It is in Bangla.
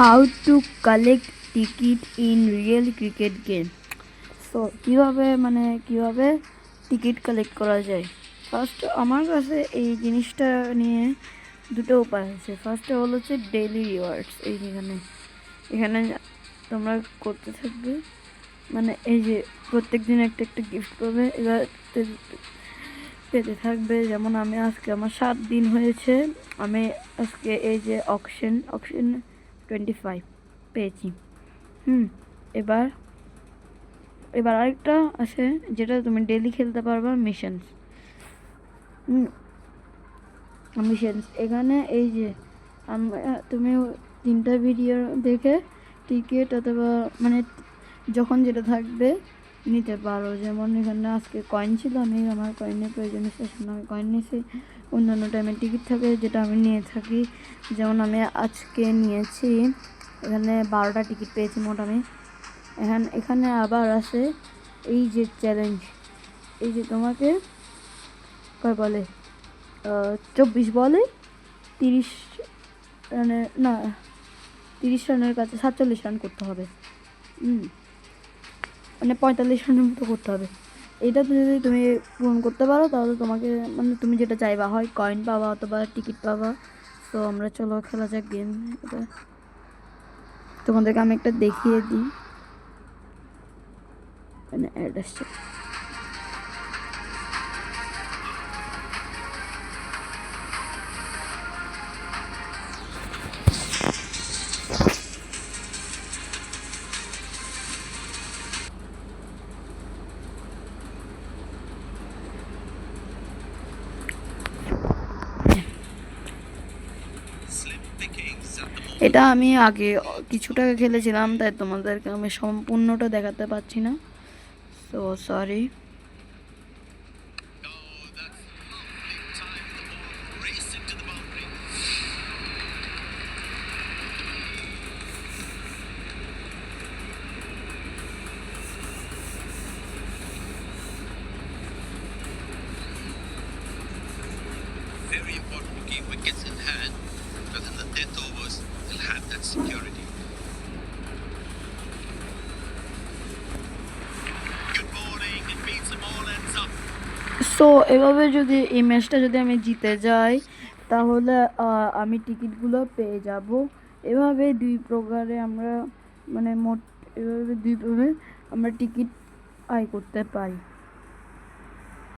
How to collect ticket in real cricket game. So কীভাবে টিকিট কালেক্ট করা যায়। ফার্স্ট আমার কাছে এই জিনিসটা নিয়ে দুটো উপায় আছে। ফার্স্টে হচ্ছে ডেইলি রিওয়ার্ডস। এখানে তোমরা করতে থাকবে, মানে এই যে প্রত্যেক দিন একটা একটা গিফট পাবে, এবার পেতে থাকবে। যেমন আমি আজকে আমার 7 দিন হয়েছে, আমি আজকে এই যে অকশন 25 পেয়েছি। এবার আরেকটা আছে যেটা তুমি ডেইলি খেলতে পারবা, মিশনস। এখানে এই যে তুমি 3টা ভিডিও দেখে টিকিট অথবা মানে যখন যেটা থাকবে নিতে পারো। যেমন এখানে আজকে কয়েন ছিল, আমি আমার কয়েনের প্রয়োজন সেজন্য আমি কয়েন নিয়েছি। অন্যান্য টাইমে টিকিট থাকে যেটা আমি নিয়ে থাকি। যেমন আমি আজকে নিয়েছি, এখানে 12টা টিকিট পেয়েছি মোট আমি। এখানে আবার আছে এই যে চ্যালেঞ্জ, এই যে তোমাকে কয় বলে 24 বলে 30 রানের, না 30 রানের কাছে 47 রান করতে হবে। মানে 45 রানের মতো করতে হবে। এটা যদি তুমি পূরণ করতে পারো তাহলে তোমাকে মানে তুমি যেটা চাইবা, হয় কয়েন পাবা অথবা টিকিট পাবা। তো আমরা চলো খেলা যাক গেম। এটা তোমাদেরকে আমি একটা দেখিয়ে দিই, মানে অ্যাড আসছে। এটা আমি আগে কিছু টাকা খেলেছিলাম, তাই তোমাদেরকে আমি সম্পূর্ণটা দেখাতে পারছি না, so sorry. Very important to keep wickets in hand, because in the death overs they'll have that security. Good bowling, it beats them all ends up. So এভাবে যদি এই ম্যাচটা যদি আমি জিতে যাই তাহলে আমি টিকিটগুলো পেয়ে যাব। এভাবে 2 প্রকারে আমরা মানে মোট এভাবে 2 প্রকারে আমরা টিকিট আয় করতে পারি।